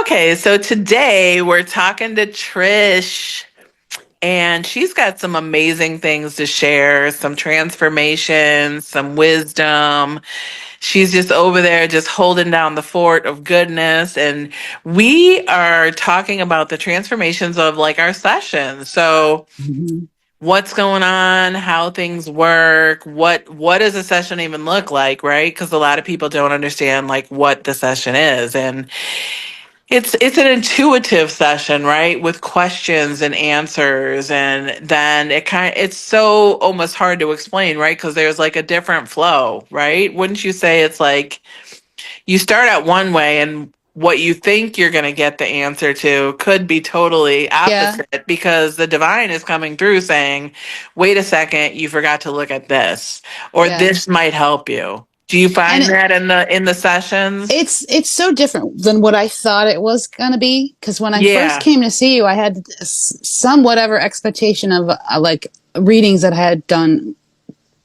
Okay, so today we're talking to Trish, and she's got some amazing things to share, some transformation, some wisdom. She's just over there, just holding down the fort of goodness. And we are talking about the transformations of like our sessions. So, Mhm. what's going on, how things work, what does a session even look like, right? Because a lot of people don't understand like what the session is. And it's an intuitive session, right? With questions and answers, and then it's so almost hard to explain, right? Because there's like a different flow, right? Wouldn't you say it's like you start out one way and what you think you're going to get the answer to could be totally Yeah, opposite because the divine is coming through saying, "Wait a second, you forgot to look at this," or yeah. "This might help you." Do you And find that in the sessions? it's so different than what I thought it was gonna be. Because when I first Yeah. came to see you, I had some whatever expectation of like readings that I had done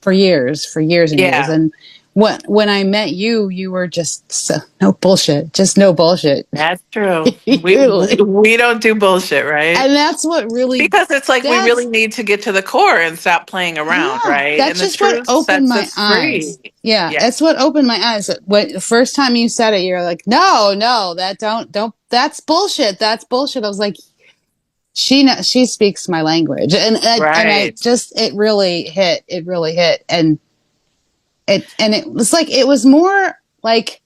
for years and years. Yeah. And when I met you, you were just no bullshit, just no bullshit. That's true. We You we don't do bullshit, right? and that's what really Because it's like we really that's need to get to the core and stop playing around, yeah, right? And that's the just what truth opened sets my us free. eyes. Yeah, Yeah. that's what opened my eyes. When the first time you said it, you're like, no, no, that don't. That's bullshit. That's bullshit. I was like, she speaks my language, and I Right. just it really hit. It really hit, and it was like it was more like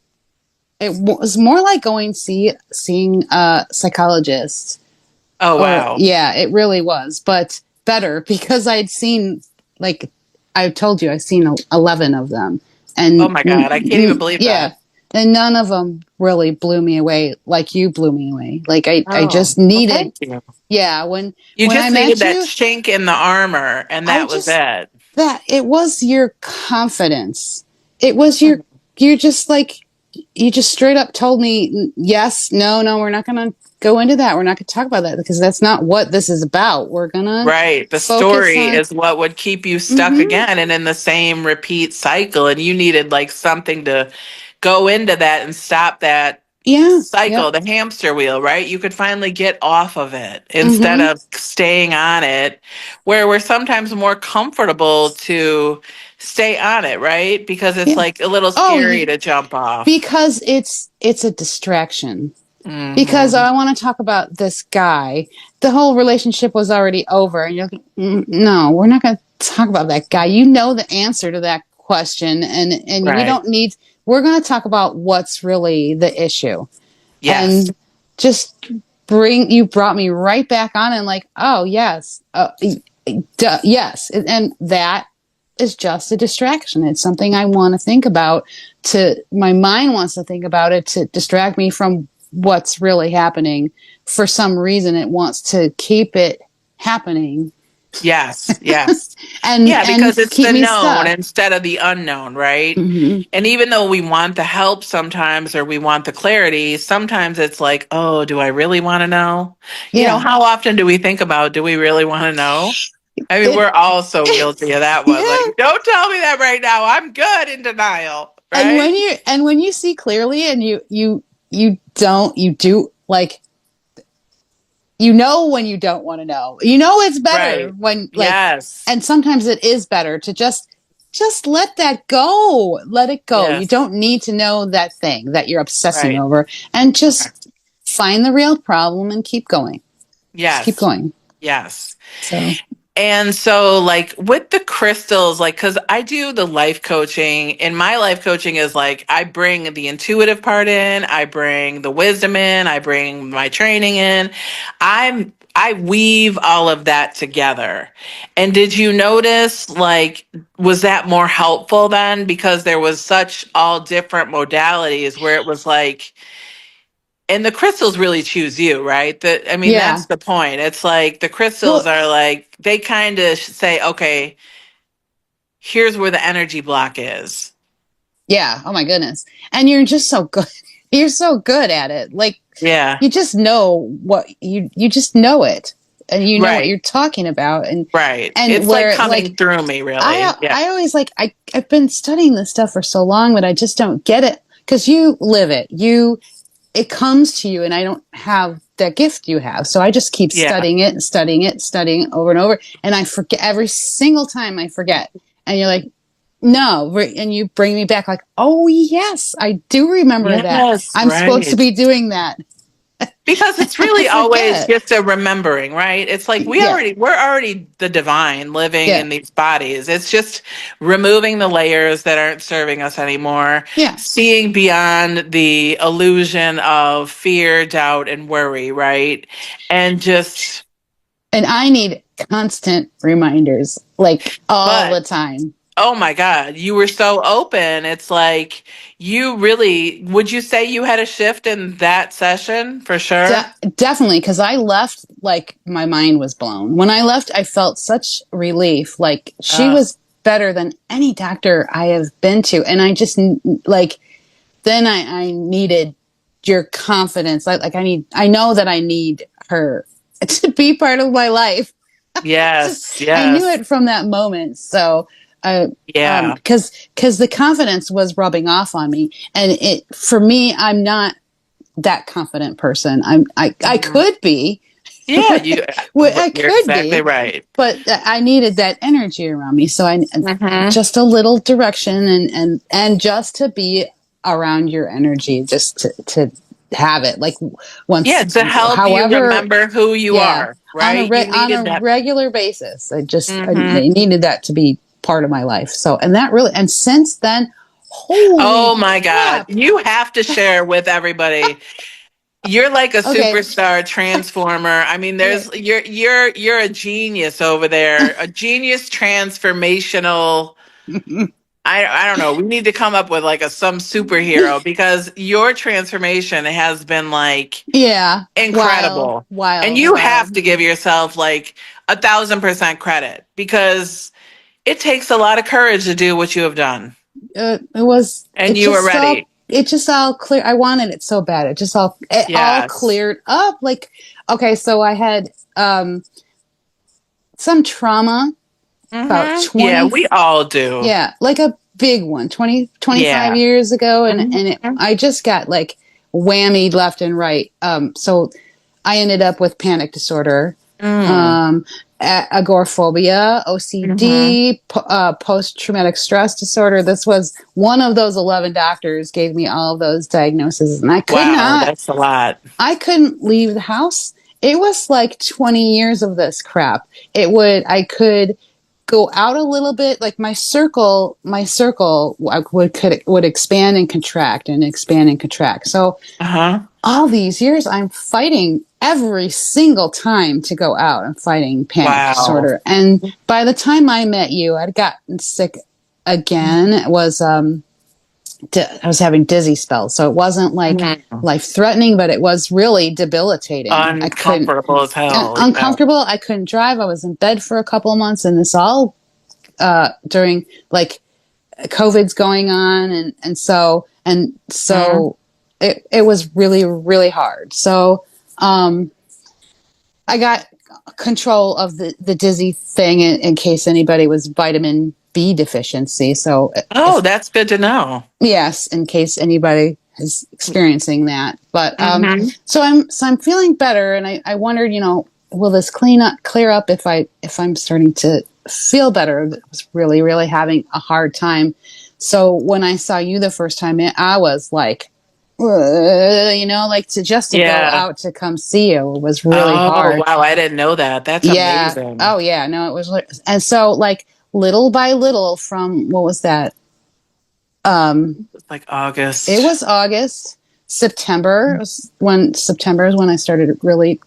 it was more like going seeing a psychologist. Oh Or wow. yeah, it really was, but better because I'd seen like I told you I've seen 11 of them, Oh and my God. I can't even believe yeah, that. and none of them really blew me away like you blew me away. Like I Oh, just well, needed, thank you. yeah, when You when I just needed met that you, chink in the armor, and I that was just it. that it was your confidence. It was your Mhm. you just like you just straight up told me yes, no, we're not going to go into that. We're not going to talk about that because that's not what this is about. We're going to Right. The focus story on is what would keep you stuck mhm. again and in the same repeat cycle. And you needed like something to go into that and stop that Yeah, cycle, yep. the hamster wheel, right? You could finally get off of it instead Mhm. of staying on it, where we're sometimes more comfortable to stay on it, right? Because it's Yeah. like a little Oh, scary to jump off. because it's a distraction. Because Hmm. I want to talk about this guy. The whole relationship was already over, and you're like, no, we're not going to talk about that guy. You know the answer to that question, and we Right. don't need. We're going to talk about what's really the issue, Yes. and just you brought me right back on, and like, oh yes, yes, and that is just a distraction. It's something I want to think about. My mind wants to think about it to distract me from what's really happening. For some reason, it wants to keep it happening Yes. Yes. and Yeah, because it's keep the me known stuck. instead of the unknown, right? Mm-hmm. And even though we want the help sometimes or we want the clarity, sometimes it's like, oh, do I really want to know? Yeah, How often do we think about, do we really want to know? I mean, it. we're all so guilty of that one. Yeah, Like, don't tell me that right now. I'm good in denial, and right? when you see clearly and you don't you do like you know when you don't want to know. You know it's better Right. when like Yes. and sometimes it is better to just let that go. Let it go. You Yes. don't need to know that thing that you're obsessing Right. over and Okay. just find the real problem and keep going. Just keep Yes. going. Yes. So, And so, like with the crystals, like, because I do the life coaching, and my life coaching is like I bring the intuitive part in, I bring the wisdom in, I bring my training in. I weave all of that together. And did you notice, like, was that more helpful then? Because there was such all different modalities where it was like, and the crystals really choose you, right? I mean, yeah. that's the point. It's like the crystals Well, are like, they kind of say, okay, here's where the energy block is. yeah. Oh my goodness. And you're just so good. You're so good at it. Like Yeah. you just know what you just know it. And you know what Right. you're talking about Right. and It's like where like coming through me, I really. Yeah. I always like I've been studying this stuff for so long, but I just don't get it because you live it. it comes to you, and I don't have that gift you have. So I just keep Yeah. studying it, studying it, studying it over and over. And I forget every single time I forget. And you're like, no. And you bring me back like, oh, yes, I do remember that. Yes, I'm supposed to right. be doing that. Because it's I really always forget. just a remembering, right? It's like Yeah. we're already the divine living Yeah. in these bodies. It's just removing the layers that aren't serving us anymore, Yes. seeing beyond the illusion of fear, doubt, and worry, right? And just, And I need constant reminders, like all but the time. oh my God, you were so open. It's like you really, would you say you had a shift in that session for sure? Definitely, because I left like my mind was blown. When I left, I felt such relief. Like she Uh, was better than any doctor I have been to, and I just like then I needed your confidence. I know that I need her to be part of my life. Just yes, I knew yes. it from that moment. So Yeah. because the confidence was rubbing off on me, and it for me, I'm not that confident person. I Mhm. could be, Yeah, you I you're could exactly be, right. but I needed that energy around me. So I Hmm. just a little direction, and just to be around your energy, just to have it like Yeah, once, to help you however, remember who you yeah, are, right? You on a needed that. regular basis. I Hmm. needed that to be part of my life. So and that really and since then, holy Oh my God. crap. You have to share with everybody. You're like a Okay. superstar transformer. I mean, Yeah. you're a genius over there. A genius transformational. I don't know. We need to come up with like a some superhero because your transformation has been like Yeah. Wild, incredible. And wild, you have wild. to give yourself like 1,000% credit because it takes a lot of courage to do what you have done. And you were ready. It just all clear. I wanted it so bad. It all Yes. cleared up. Like, okay, so I had some trauma about Yeah, 20, we all do. yeah, like a big one, 25 Yeah. years ago. Hmm. I just got like whammied left and right. So I ended up with panic disorder, Mm. um, agoraphobia, Hmm. OCD, post traumatic stress disorder. This was one of those 11 doctors gave me all of those diagnoses, and Wow, that's a lot. I couldn't leave the house. It was like 20 years of this crap. I could go out a little bit, like my circle would expand and contract and expand and contract. So Uh-huh. all these years I'm fighting every single time to go out. I'm fighting panic Wow. disorder. And by the time I met you, I'd gotten sick again. I was having dizzy spells. So it wasn't like Mhm. life threatening, but it was really debilitating. I couldn't, Uncomfortable as hell. Yeah. uncomfortable. I couldn't drive. I was in bed for a couple of months, and this all during like COVID's going on, and Mhm. so it was really really hard. So I got control of the dizzy thing in case anybody was vitamin B deficiency. So Oh, if that's good to know. yes, in case anybody is experiencing that. But Hmm. so I'm feeling better, and I wondered, will this clear up if I'm starting to feel better? I was really really having a hard time. So when I saw you the first time, I was like, like to go Yeah. out to come see you was really Oh, hard. wow. I didn't know that. That's Yeah. amazing. Oh yeah. No, it was, and so like little by little from what was that? It's like It August. was August. September is when I started really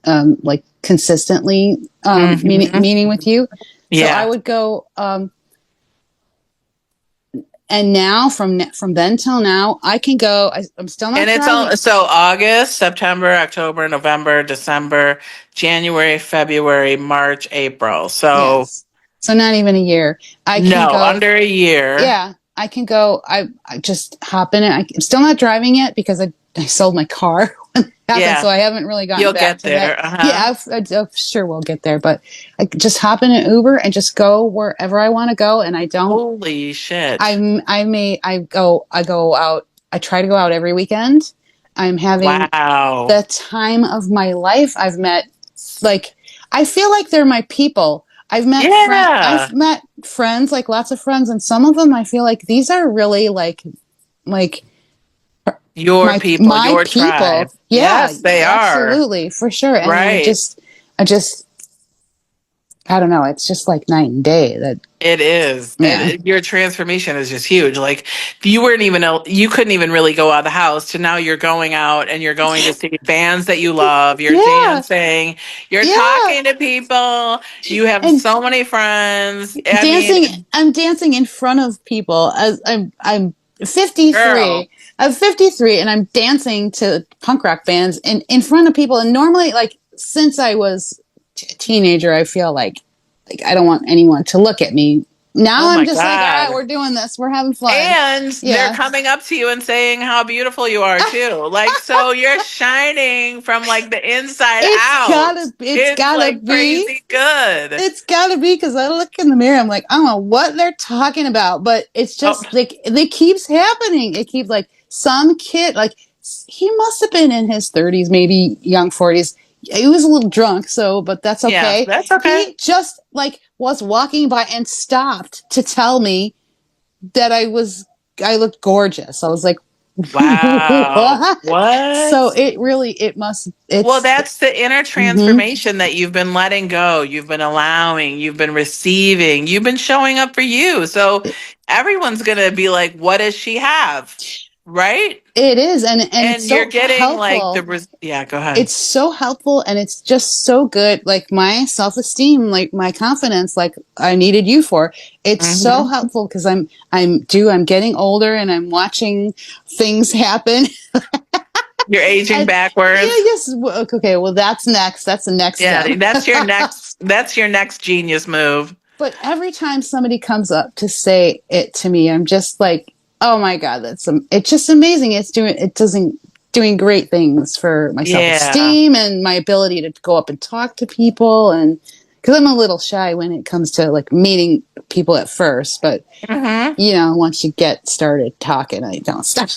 like consistently Hmm. meeting with you. So I Yeah. would go, and now from then till now, I can go. I'm still And not it's all driving. so August, September, October, November, December, January, February, March, April. So Yes. So not even a year. I can no, go. under a year. Yeah, I can go. I just hop in it. I'm still not driving yet because I sold my car when it happened, so Yeah, I haven't really gotten you'll back get to that. there. Uh-huh. Yeah, I sure will get there, but I just hop in an Uber and just go wherever I want to go, and I don't. Holy shit. I go out. I try to go out every weekend, I'm having Wow. the time of my life. I've met, like, I feel like they're my people. I've Yeah. met friends, like lots of friends, and some of them I feel like these are really like Your people, my your tribe. people. Yeah, Yes, they are. absolutely, for sure. And Right. I just, I don't know. It's just like night and day. That It is. And yeah, your transformation is just huge. Like you weren't even, you couldn't even really go out of the house to now you're going out and you're going to see bands that you love. You're yeah, dancing. You're yeah. talking to people. You have And so many friends. I mean, dancing, I'm dancing in front of people. As I'm girl. 53. I'm 53 and I'm dancing to punk rock bands in front of people. And normally, like, since I was a teenager, I feel like I don't want anyone to look at me. Now Oh I'm my just like, all right, God. we're doing this. We're having fun. And they're Yeah. coming up to you and saying how beautiful you are too. Like, so you're shining from like the inside out. It's It's gotta like be. crazy good. It's gotta be because I look in the mirror. I'm like, I don't know what they're talking about, but it's Oh, just like it keeps happening. It keeps like some kid, like he must have been in his 30s, maybe young 40s. He was a little drunk, so but that's yeah, okay. that's okay. He just like was walking by and stopped to tell me that I looked gorgeous. I was like, Wow. what? So What? it's Well, that's the inner mhm. transformation that you've been letting go. You've been allowing, you've been receiving, you've been showing up for you. So everyone's going to be like, what does she have? Right? It is, and it's And you're so getting like helpful. yeah, go ahead. It's so helpful, and it's just so good. Like my self-esteem, like my confidence, like I needed you for. It's so Hmm. helpful because I'm getting older and I'm watching things happen. You're aging And yeah, backwards. yes, okay. Well, that's next. That's the next step. Yeah, that's your next genius move. But every time somebody comes up to say it to me, I'm just like, oh my god, it's just amazing. It doesn't doing great things for my self Yeah. esteem and my ability to go up and talk to people, and because I'm a little shy when it comes to like meeting people at first, but Hmm. once you get started talking, I don't stop.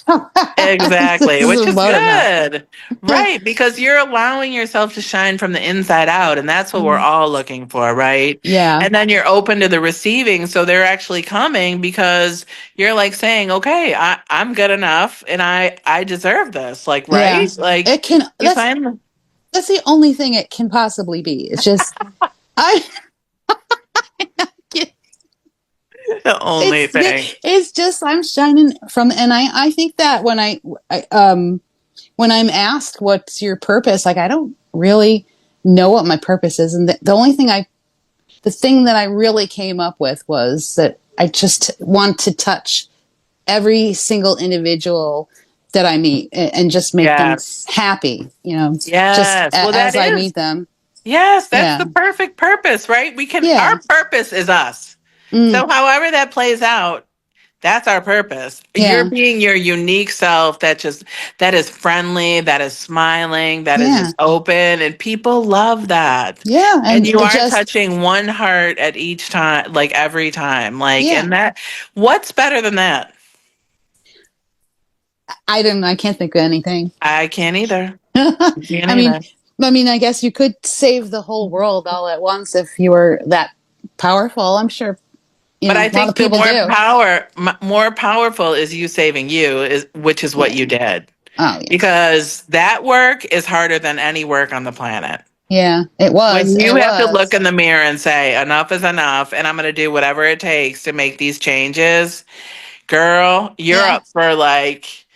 Exactly, This is which a is motor mouth. good. Right, because you're allowing yourself to shine from the inside out, and that's what we're all looking for, right? Yeah, And then you're open to the receiving, so they're actually coming because you're like saying, "Okay, I'm good enough, and I deserve this." Like, yeah. right? Like, It can. you find That's the only thing it can possibly be. It's just I. the only thing. It's just I'm shining from, and I think that when I'm asked what's your purpose, like I don't really know what my purpose is, and the thing that I really came up with was that I just want to touch every single individual that I meet and just make them Yes. happy, just Yes. Well, that as I is. meet them. Yes, that's Yeah, the perfect purpose, right? yeah, Our purpose is us. mm, So, however that plays out, that's our purpose. You're yeah, being your unique self that is friendly, that is smiling, that is yeah, just open, and people love that. yeah, And and you it are just touching one heart at each time, like every time. Like, yeah. and that, what's better than that? I can't think of anything. I can't either. Can't I mean, either. I guess you could save the whole world all at once if you were that powerful. I'm sure, But I a lot of think the people do. more powerful is you saving you, is which is what Yeah. you did. Oh, yes. Because that work is harder than any work on the planet. Yeah, it was. When It you have to look was. in the mirror and say, enough is enough, and I'm going to do whatever it takes to make these changes, girl, you're Yeah. up for like,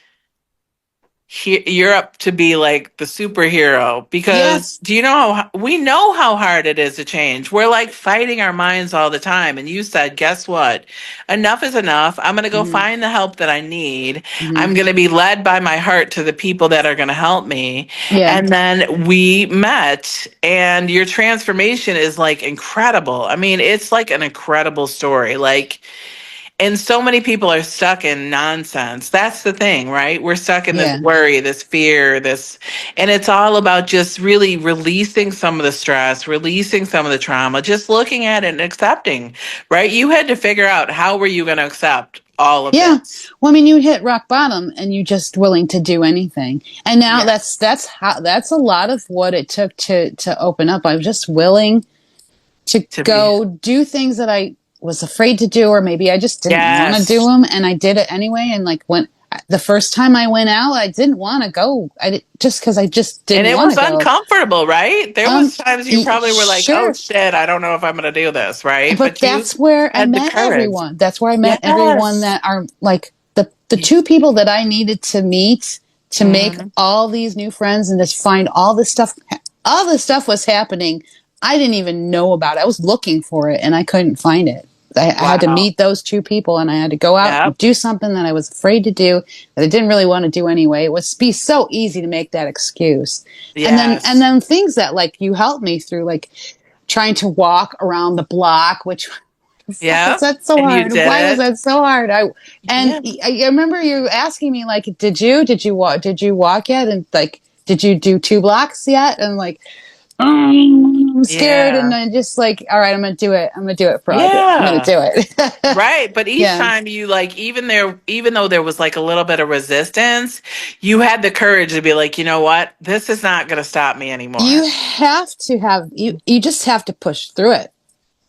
you're up to be like the superhero because Yes. do you know we know how hard it is to change. We're like fighting our minds all the time. And you said, guess what? Enough is enough. I'm going to go Hmm. find the help that I need. Hmm. I'm going to be led by my heart to the people that are going to help me. Yeah. And then we met, and your transformation is like incredible. I mean, it's like an incredible story. Like, and so many people are stuck in nonsense. That's the thing, right? We're stuck in this Yeah. worry, this fear, and it's all about just really releasing some of the stress, releasing some of the trauma, just looking at it and accepting, right? You had to figure out how were you going to accept? all of Yeah. this. Well, I mean, you hit rock bottom and you're just willing to do anything. And now Yes. that's a lot of what it took to open up. I was just willing to To be, go do things that I was afraid to do, or maybe I just didn't want to do yes. them, and I did it anyway. And like when the first time I went out, I didn't want to go. Just because I just And didn't it want was to go. uncomfortable, right? There was times you probably were like, "Oh Sure, shit, I don't know if I'm going to do this," right? but But you that's where I had the met courage. everyone. That's where I met everyone Yes. that are like the two people that I needed to meet to make Hmm. all these new friends and just find all this stuff. All this stuff was happening. I didn't even know about it. I was looking for it and I couldn't find it. I had to Wow. meet those two people and I had to go out and Yep. do something that I was afraid to do that I didn't really want to do anyway. It was be so easy to make that excuse. And Yes. then things that like you helped me through, like trying to walk around the block, which why was Yep. that so And you hard? did Why was it. that so hard? Yeah. I remember you asking me like, did you walk yet? And like, did you do 2 blocks yet? And like, I'm scared. And Yeah. I just like, all right, I'm going to do it. I'm going to do it, Project. I'm going to Yeah. do it. Right. But each Yeah. time you like, even though there was like a little bit of resistance, you had the courage to be like, you know what? This is not going to stop me anymore. You just have to push through it.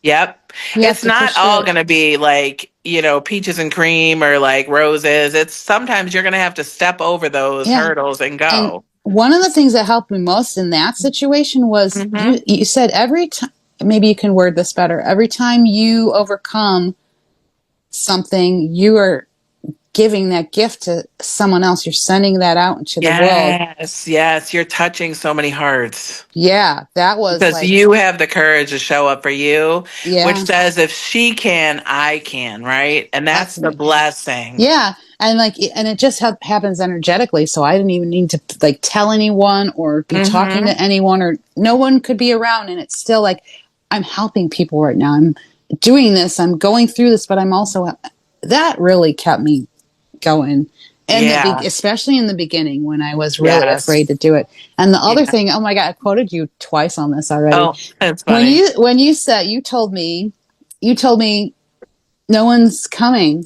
Yep. You have It's to not push through all it. going to be like, peaches and cream or like roses. It's sometimes you're going to have to step over those Yeah. hurdles and And go. one of the things that helped me most in that situation was Hmm. you said every time, maybe you can word this better. Every time you overcome something, you are giving that gift to someone else. You're sending that out into the world. Yes. Yes. You're touching so many hearts. Yeah, that was Because like, you have the courage to show up for you, which yeah, says if she can, I can, right? And that's that's the me. blessing. Yeah, and like, and it just happens energetically. So I didn't even need to like tell anyone or be talking Hmm. to anyone, or no one could be around. And it's still like, I'm helping people right now. I'm doing this. I'm going through this, but I'm also, that really kept me going. And Yeah. especially in the beginning when I was really afraid Yes. to do it. And the other Yeah. thing, oh my God, I quoted you twice on this already. Oh, that's funny. When you said, you told me no one's coming.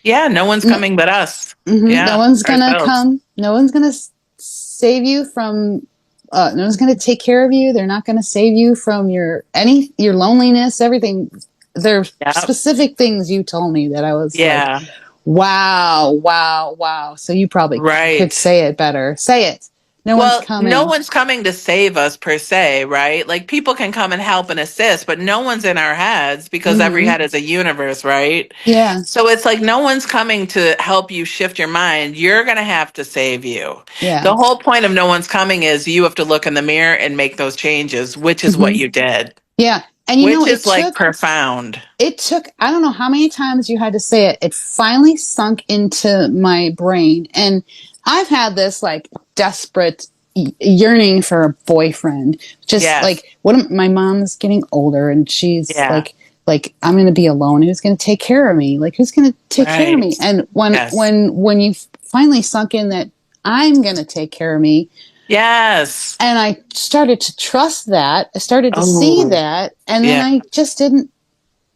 Yeah. No one's No, coming but us. no Yeah. one's gonna Ourselves. come. No one's gonna save you from. No one's gonna take care of you. They're not gonna save you from your loneliness. Everything. There are Yeah. specific things you told me that I was like, Yeah. wow, wow, wow. So you probably could Right. say it better. Say it. No one's Well, no coming. one's coming to save us per se, right? Like people can come and help and assist, but no one's in our heads because every Mm-hmm. head is a universe, right? Yeah. So it's like no one's coming to help you shift your mind. You're going to have to save you. Yeah. The whole point of no one's coming is you have to look in the mirror and make those changes, which is what Mm-hmm. you did, Yeah. And which is like profound. it took, I don't know how many times you had to say it. It finally sunk into my brain. And I've had this like desperate yearning for a boyfriend. Just Yes. like, my mom's getting older and she's Yeah. like, I'm going to be alone. Who's going to take care of me? Like, who's going to take care of Right. me? And Yes. when you finally sunk in that I'm going to take care of me, Yes. and I started to trust that, I started to see Oh, that, and then yeah. I just didn't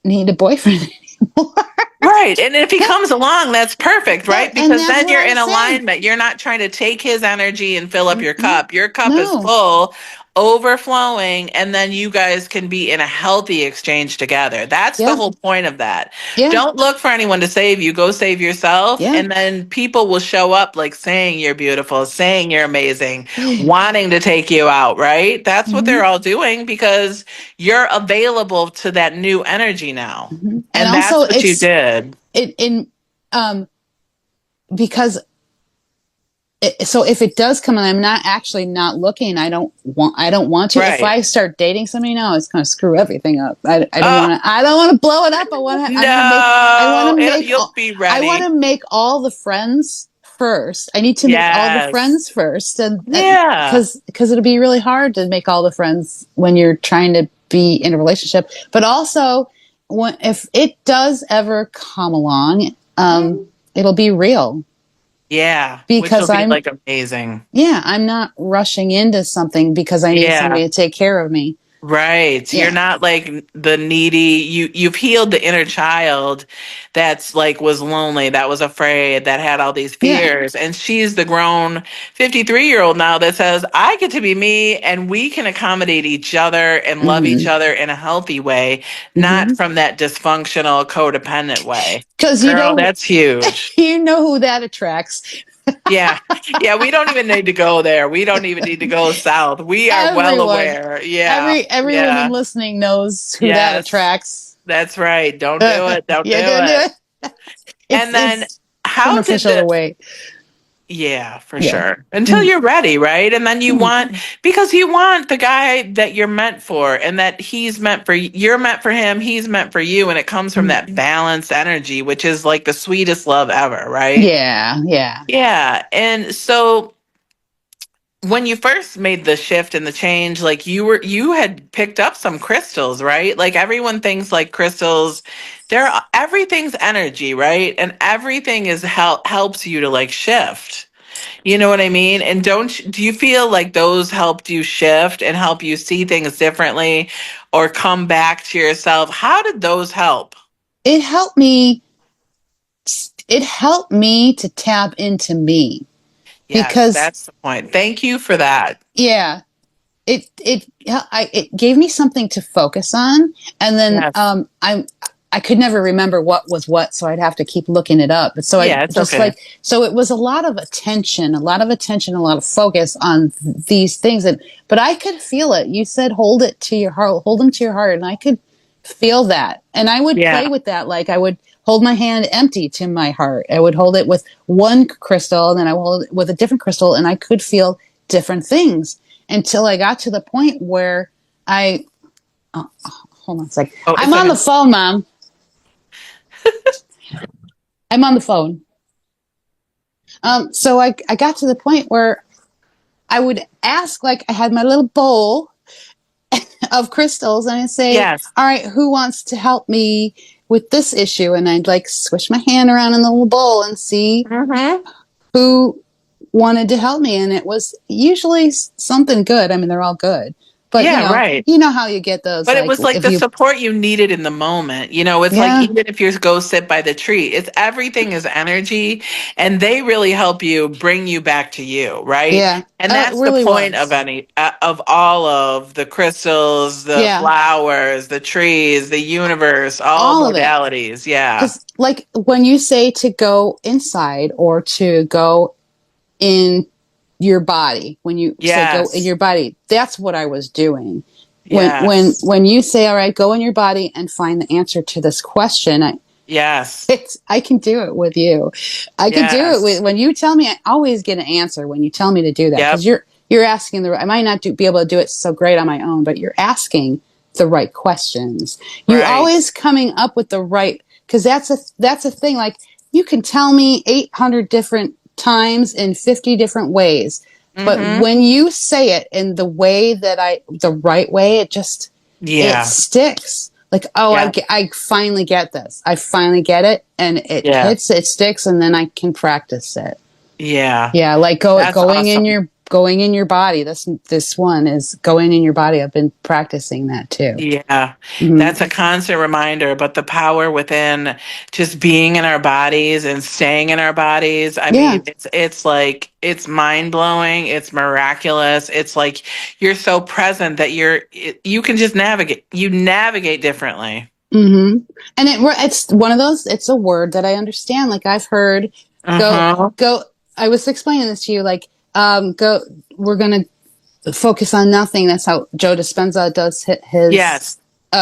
need a boyfriend anymore. Right. And if he comes along, that's perfect, right? And Because that's then what you're I in said. alignment. You're not trying to take his energy and fill up your No, cup. Your cup is no, full, overflowing, and then you guys can be in a healthy exchange together. That's the yeah, whole point of that. yeah, Don't look for anyone to save you. Go save yourself. yeah, And then people will show up like saying you're beautiful, saying you're amazing, wanting to take you out, right? That's what hmm they're all doing because you're available to that new energy now. hmm and And also that's what you did. it in um because so if it does come and I'm not actually not looking, I don't want to. If Right. I start dating somebody now, it's going to screw everything up. Oh, I don't want to blow it up. I want to make no. You'll be I want ready. to make all the friends first. I need to make all the Yes. friends first, and Yeah. because it'll be really hard to make all the friends when you're trying to be in a relationship. But also, if it does ever come along, it'll be real Yeah. Which will because be like amazing. I'm not rushing into something because I need Yeah. somebody to take care of me. Right. You're Yeah. not like the needy. You've healed the inner child that's like was lonely, that was afraid, that had all these Yeah. fears. And she's the grown 53-year-old now that says, I get to be me and we can accommodate each other and love each Mm-hmm. other in a healthy way, not Mm-hmm. from that dysfunctional, codependent way. Because Girl, that's huge. you know who that attracts. Yeah. Yeah, we don't even need to go there. We don't even need to go south. We are well Everyone, aware. Yeah. every woman Yeah. listening knows who that Yes. attracts. That's right. Don't do it. Don't do Yeah, don't do it. it. And then It's how did beneficial to the wait. yeah, for Yeah. sure. Until Mm-hmm. you're ready, right? And then you want because you want the guy that you're meant for and that he's meant for you're meant for him, he's meant for you and it comes from that balanced energy, which is like the sweetest love ever, right? Yeah, yeah. Yeah. And so when you first made the shift and the change, like you had picked up some crystals, right? Like everyone thinks like crystals, they're everything's energy, right? And everything is helps you to like shift. You know what I mean? And do you feel like those helped you shift and help you see things differently or come back to yourself? How did those help? It helped me. It helped me to tap into me Yes, because, that's the point. Thank you for that. yeah, it gave me something to focus on, and then Yes. I could never remember what was what, so I'd have to keep looking it up. So I Yeah, it's just okay. like, so it was a lot of attention, a lot of focus on these things, and but I could feel it. You said hold it to your heart, hold them to your heart, and I could feel that, and I would Yeah. play with that. Like I would hold my hand empty to my heart. I would hold it with one crystal, and then I would hold it with a different crystal, and I could feel different things until I got to the point where I oh, hold on a sec. Oh, I'm it's on the okay. phone, Mom. I'm on the phone. So I got to the point where I would ask, like I had my little bowl of crystals, and I'd say, Yes. "All right, who wants to help me with this issue?" And I'd like swish my hand around in the little bowl and see Mm-hmm. who wanted to help me, and it was usually something good. I mean, they're all good, but Yeah, right. you know how you get those, But it like was like if the you, support you needed in the moment. You know, it's like yeah, even if you go sit by the tree, it's everything is energy and they really help you bring you back to you, right? yeah, And oh, it that's the really point of was, any of all of the crystals, the yeah, flowers, the trees, the universe, all all of it. modalities. Yeah. Because like when you say to go inside or to go in your body, when you say go in Yes. your body, that's what I was doing. Yes. When you say, all right, go in your body and find the answer to this question, Yes. I can do it with you. I can do it with Yes. when you tell me. I always get an answer when you tell me to do that, because Yep. you're asking the. I might not be able to do it so great on my own, but you're asking the right questions. You're Right. always coming up with the right, because that's a thing. Like you can tell me 800 different times in 50 different ways, but Mm-hmm. when you say it in the right way, it Yeah. sticks. Like, oh, Yeah. I finally get this. I finally get it, and it Yeah. hits, it sticks, and then I can practice it. Yeah. Yeah, like That's awesome. going in your body. This one is going in your body. I've been practicing that too. Yeah, Hmm. that's a constant reminder, but the power within just being in our bodies and staying in our bodies. I Yeah. mean, it's like it's mind-blowing, it's miraculous. It's like you're so present that you can just navigate. You navigate differently. Hmm. And it's one of those. It's a word that I understand. Like I've heard, go Uh-huh. go. I was explaining this to you. Like, go. We're gonna focus on nothing. That's how Joe Dispenza does his Yes.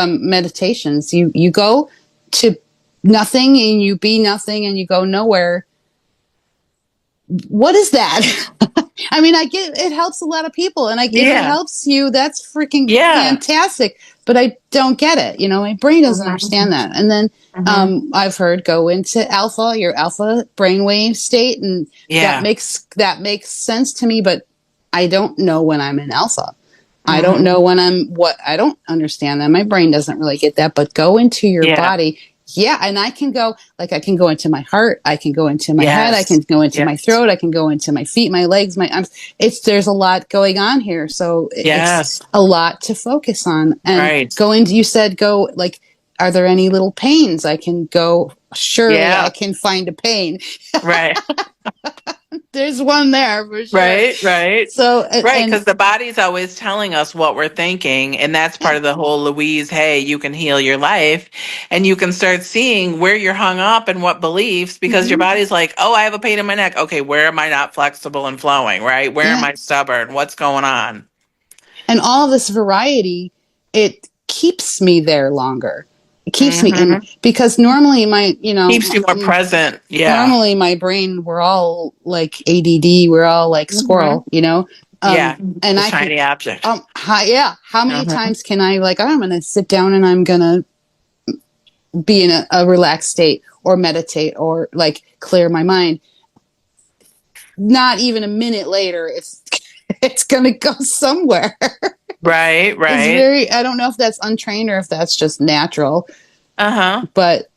meditations. You go to nothing and you be nothing and you go nowhere. What is that? I mean, I get it helps a lot of people, and if it Yeah. helps you, that's freaking Yeah. fantastic. But I don't get it. My brain doesn't understand Mhm. that. And then Mhm. I've heard go into your alpha brainwave state, and Yeah. that makes sense to me. But I don't know when I'm in alpha. I don't Mhm. know when I don't understand that. My brain doesn't really get that. But go into your Yeah. body. yeah, and I can go, like, I can go into my heart, I can go into my head, I can Yes. go into my Yes. throat, I can go into my feet, my legs, my arms. There's a lot going on here, so it's Yes. a lot to focus on. And Right. go into, you said, go, like, are there any little pains? I can go, surely I Yeah. can find a pain. Right. There's one there for sure. Right. Right. So, Right. and Because the body's always telling us what we're thinking. And that's yeah. part of the whole Louise, hey, you can heal your life. And you can start seeing where you're hung up and what beliefs, because your Hmm. body's like, oh, I have a pain in my neck. Okay. Where am I not flexible and flowing? Right. Where am Yeah. I stubborn? What's going on? And all this variety, it keeps me there longer. It keeps me in, Hmm. because normally my, Keeps you more present. Yeah. normally my brain, we're all like ADD, we're all like Hmm. squirrel, you know? Yeah. And The I can, shiny object. yeah. How many Hmm. times can I, like, I'm going to sit down and I'm going to be in a relaxed state or meditate or like clear my mind? Not even a minute later, it's going to go somewhere. Right. It's Right. very, I don't know if that's untrained or if that's just natural, Uh huh. but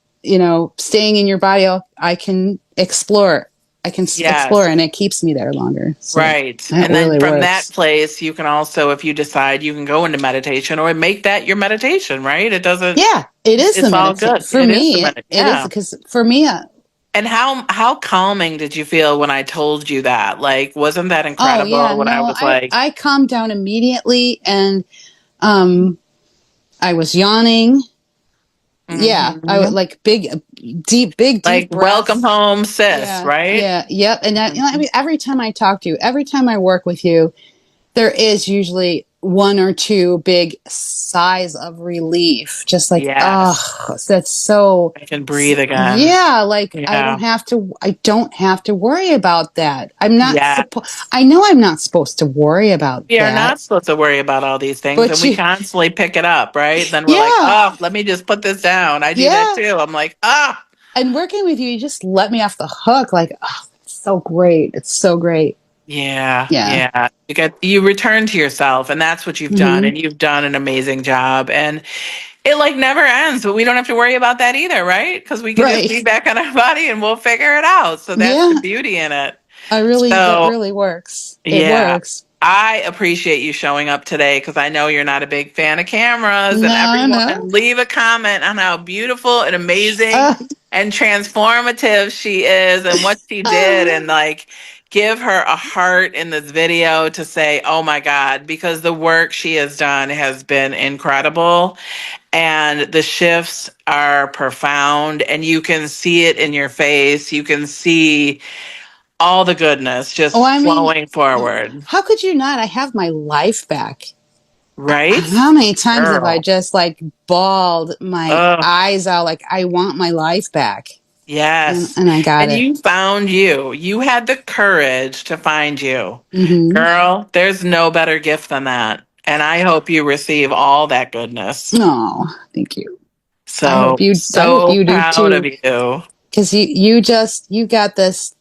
staying in your body, I can explore. I can explore, Yes. and it keeps me there longer. So Right. that And then really from that works. place, you can also, if you decide, you can go into meditation or make that your meditation, right? It doesn't, Yeah, it is the it's all meditation good. for It is the me. meditation. It is Yeah. because for me, And how calming did you feel when I told you that? Like, wasn't that oh yeah, incredible when I no, was like, I calmed down immediately, and um, I was yawning. Yeah, I would hmm, like deep like, welcome breaths. home, sis, Yeah, right? yeah, yep. And that, I Hmm. mean, every time I talk to you, every time I work with you, there is usually one or two big sighs of relief. Just like, oh, Yes. that's so, I can breathe again. yeah, like Yeah. I don't have to worry about that. I'm not supposed, Yes. I know I'm not supposed to worry about We are that, not supposed to worry about all these things, and but we constantly pick it up, right? Then we're like, yeah, oh, let me just put this down. I do that yeah. too. I'm like, ah, And working with you, you just let me off the hook. Like, oh, it's so great. It's so great. yeah, Yeah. yeah. You return to yourself, and that's what you've done, Hmm. and you've done an amazing job. And it like never ends, but we don't have to worry about that either, right? Because we can just Right. be back on our body and we'll figure it out. So that's the Yeah. beauty in it. That So really works. It yeah. works. I appreciate you showing up today because I know you're not a big fan of cameras. And No, everyone, no. leave a comment on how beautiful and amazing Uh, and transformative she is and what she did. uh, And like, give her a heart in this video to say, oh my God, because the work she has done has been incredible. And the shifts are profound. And you can see it in your face. You can see all the goodness oh, just I mean, flowing forward. how could you not? I have my life back. Right? How many times have I Girl. just like bawled my Oh, eyes out? Like, I want my life back. yes. And I got And it. you found you. You had the courage to find you. Mm-hmm. Girl, there's no better gift than that. And I hope you receive all that goodness. Oh, thank you. So, I hope so you do proud of too. you. Because you got this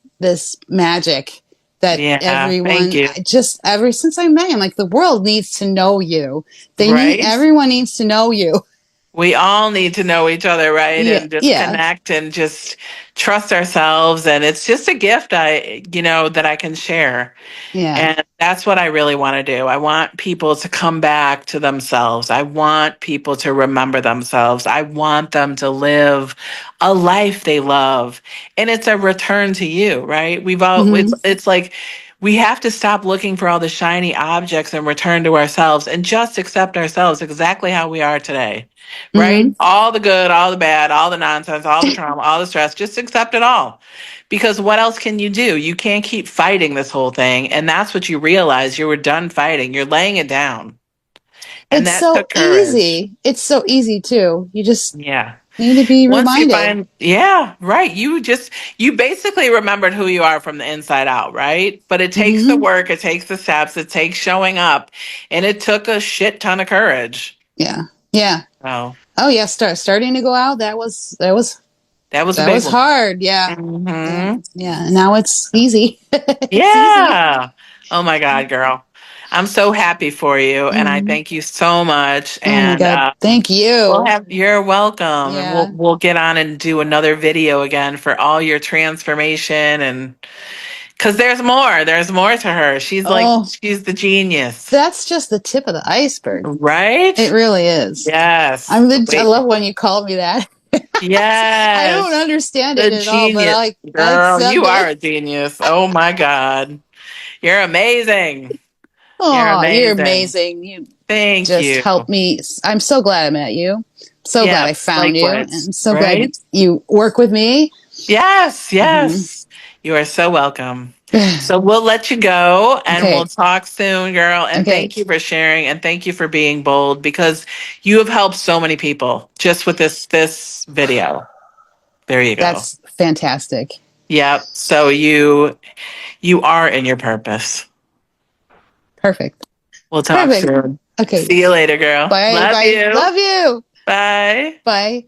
magic that Yeah, thank everyone, you. just ever since I met him, like, the world needs to know you. Right? Everyone needs to know you. We all need to know each other, right? Yeah, And just yeah, connect and just trust ourselves. And it's just a gift that I can share. yeah. And that's what I really want to do. I want people to come back to themselves. I want people to remember themselves. I want them to live a life they love. And it's a return to you, right? Hmm. It's like we have to stop looking for all the shiny objects and return to ourselves and just accept ourselves exactly how we are today. Right? Hmm. All the good, all the bad, all the nonsense, all the trauma, all the stress, just accept it all. Because what else can you do? You can't keep fighting this whole thing. And that's what you realize. You were done fighting. You're laying it down. And It's that so took courage. easy. It's so easy too. You just Yeah. need to be Once you reminded. find, yeah, right. You basically remembered who you are from the inside out, right? But it takes the Hmm. work, it takes the steps, it takes showing up. And it took a shit ton of courage. Yeah, yeah. So Oh yeah, starting to go out. that was a That big was one. hard. Yeah, yeah, Hmm. yeah. Now it's easy. It's easy. Yeah. Oh my God, girl. I'm so happy for you, and I Mhm. thank you so much. Oh my And God. Thank we'll you. have you're welcome, and we'll Yeah. we'll get on and do another video again for all your transformation, and because there's more to her. Oh, She's the genius, that's just the tip of the iceberg. It right? really is. Yes. I Wait. love when you call me that. I don't Yes. understand The it at all, but genius. I Girl, accept you are it. a genius. Oh my God. You're amazing. You're Oh, you're amazing. amazing. You Thank just you. helped me. I'm so glad I met you. So glad I Yes, found you, likewise. and so glad Right? you work with me. Yes, Mhm. yes. You are so welcome. So we'll let you go and we'll Okay. talk soon, girl. And Okay. thank you for sharing and thank you for being bold because you have helped so many people just with this video. There you go. That's fantastic. Yep. So you are in your purpose. Perfect. We'll talk Perfect. soon. Okay. See you later, girl. Bye. Love Bye. you. Love you. Bye. Bye.